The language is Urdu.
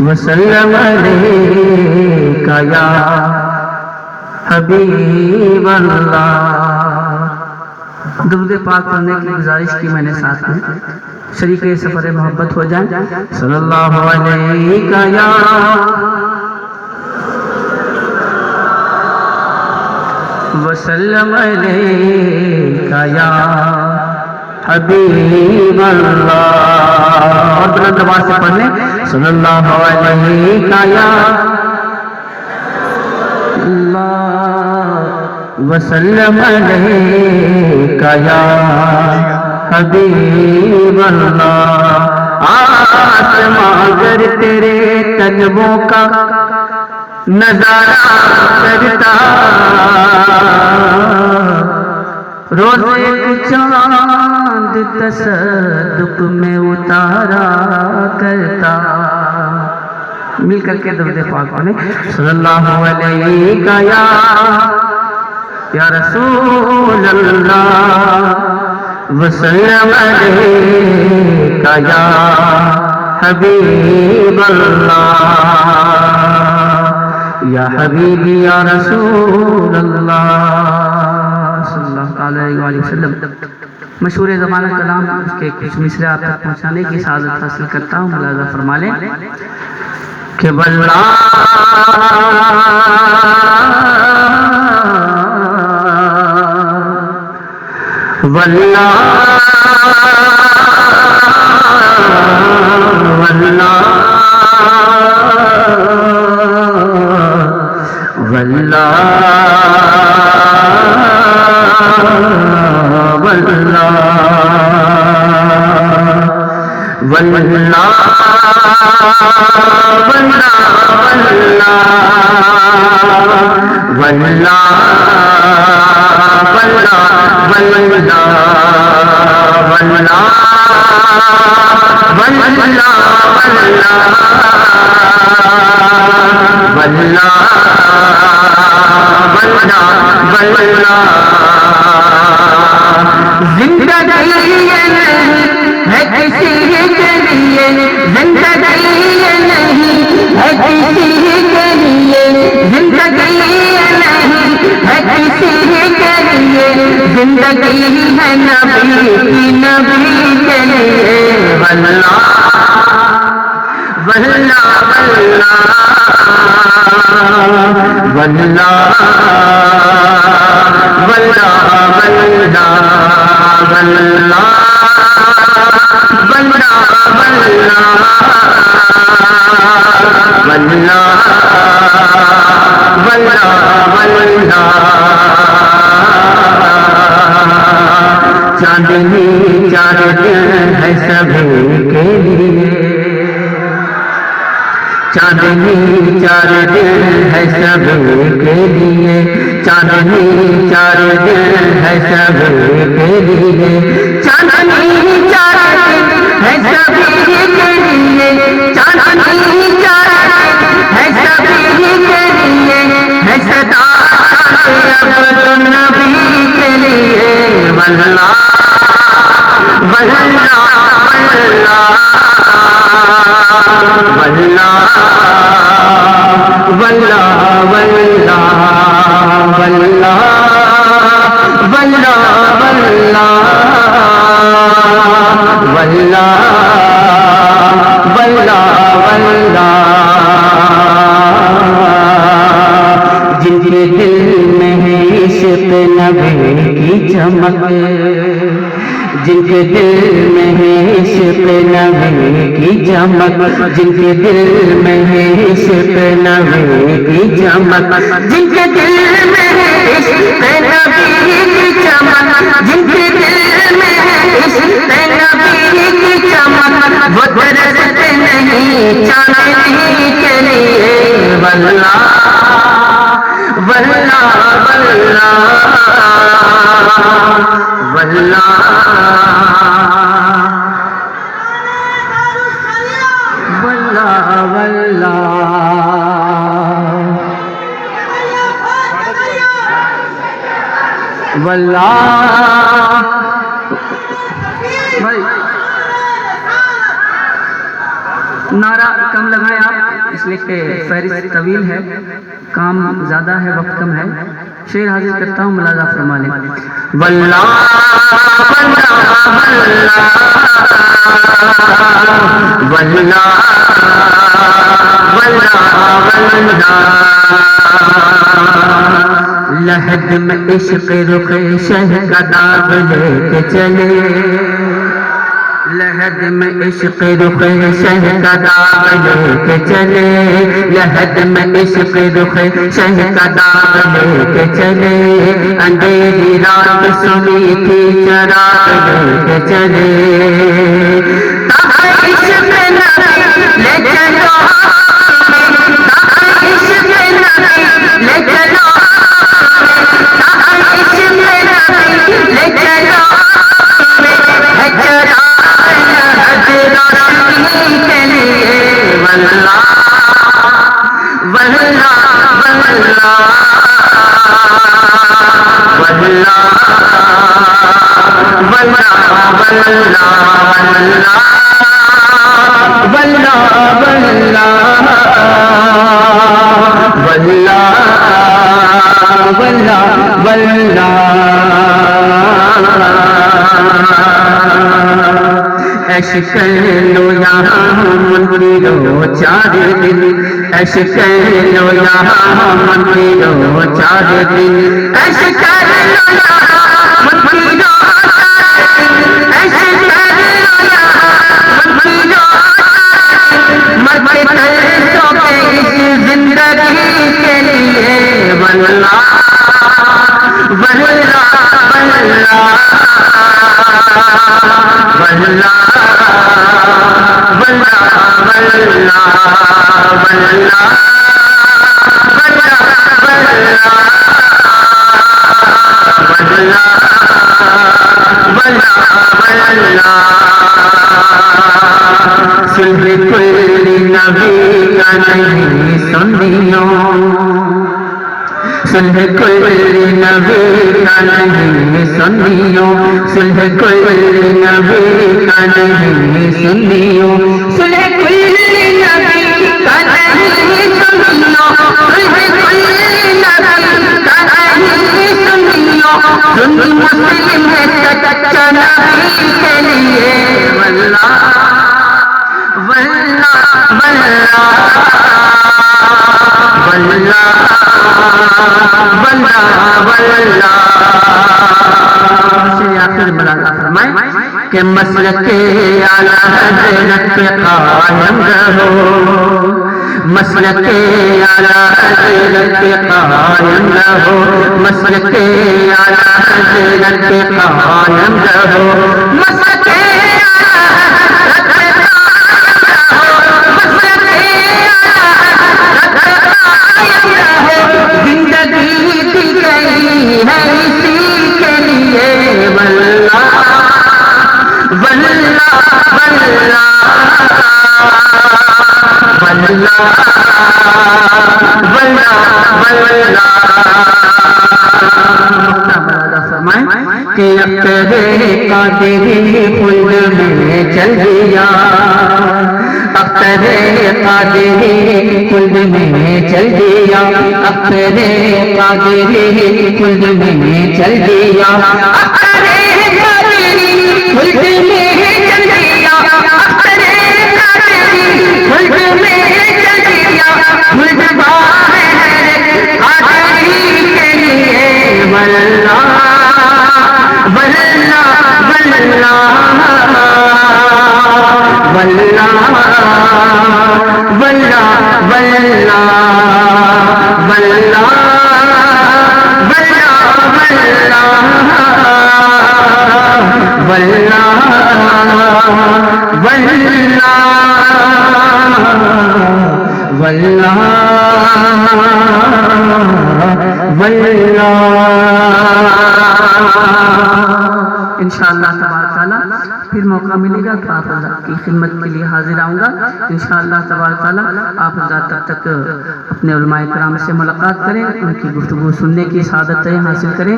وسلم علیک یا حبیب اللہ۔ درود پاک پڑھنے کی گزارش کی میں نے ساتھ میں، شریک سفر محبت ہو جائیں۔ صلی اللہ علیہ یا وسلم علیک یا حبیب اللہ۔ اور بلند آواز سے پڑھ لیں، صلی اللہ علیہ یا اللہ وسلم علیک یا حبیب اللہ۔ آسماں اگر تیرے طلبوں کا نظارہ کرتا، روز ایک چاند تصدق میں اتارا کرتا۔ مل کر کے درود پاک پڑھیں، صلی اللہ علیہ یا رسول اللہ وسلم علیک یا حبیب اللہ، یا حبیبی یا رسول اللہ صلی اللہ علیہ وآلہ وسلم۔ مشہور زمانہ کلام اس کے کچھ مصرے آپ تک پہنچانے کی سعادت حاصل کرتا ہوں، ملاحظہ فرما لیں کہ واللہ واللہ واللہ واللہ واللہ زندگی ہے کسی کے لیے، زندگی نہیں ہے کسی کے لیے، زندگی نہیں ہے کسی کے لیے، زندگی ہے نبی کی، نبی کے لیے۔ واللہ واللہ واللہ واللہ چاندنی چار دن ہے سبھی کے لیے، چاندنی چار دن ہے سبھی کے لیے، چاندنی چار دن ہے سبھی کے لیے، چاندنی چار دن ہے سبھی کے لیے، چاندنی چار دن ہے سبھی کے لیے، ہے صدا عبد النبی کے لیے۔ واللہ واللہ واللہ واللہ واللہ واللہ واللہ واللہ واللہ واللہ جن کے دل میں ہے عشق نبی کی چمک، جن کے دل میں ہے عشق نبی کی چمک، جن کے دل میں ہے عشق نبی کی چمک، جن کے دل میں ہے عشق نبی کی چمک، جن کے دل میں ہے عشق نبی کی چمک، وہ ترستے نہیں چاندنی کے لیے۔ واللہ واللہ واللہ واللہ واللہ نعرہ کم لگائیں آپ، اس لیے کہ فہرست طویل ہے، کام زیادہ ہے، وقت کم ہے. شعر حاضر کرتا ہوں، ملاحظہ فرما لیں. واللہ واللہ واللہ واللہ لحد میں عشق رخ شہ کا داغ لے کے چلے، لحد میں عشق رخ شہ کا داغ لے کے چلے، لحد میں عشق رخ شہ کا داغ لے کے چلے، اندھیری رات سنی تھی چراغ لے کے چلے، عشق نبی لے چلو، عشق نبی لے چلو، عشق نبی لے چلو، ایش کر لو یہاں منکرو چار دن، ایش کر لو یہاں منکرو چار دن، ایش کر لو یہاں منکرو چار دن، ایش کر لو یہاں منکرو مرتے ترسو کے اس زندگی کے لیے، واللہ واللہ واللہ واللہ صلح کل نبی کا نہیں سنیو، صلح کل نبی کا نہیں سنیو، صلح کل نبی کا نہیں سنیو، صلح کل نبی کا نہیں سنیو، صلح کل نبی کا نہیں سنیو، سنی مسلم ہے سچا نبی کے لیے، واللہ واللہ واللہ واللہ واللہ واللہ. سے آخر ملاحظہ فرمائیں کہ مسلک اعلیٰ حضرت پہ قائم رہو، مسلک اعلیٰ حضرت پہ قائم رہو، مسلک اعلیٰ حضرت پہ قائم رہو، مسلک کہ اقتدے قادری خلد میں چل دیا، اقتدے قادری خلد میں چل دیا، اقتدے قادری خلد میں چل دیا، اقتدے قادری خلد میں چل دیا، اقتدے قادری خلد میں چل دیا، خلد باہر قادری کے لیے، واللہ واللہ واللہ واللہ واللہ واللہ واللہ واللہ واللہ. انشاءاللہ تبارک تعالیٰ پھر موقع ملے گا تو آپ حضرات کی خدمت کے لیے حاضر آؤں گا انشاءاللہ تبارک تعالیٰ. آپ حضرات تب تک اپنے علماء کرام سے ملاقات کریں، ان کی گفتگو سننے کی سعادت حاصل کریں.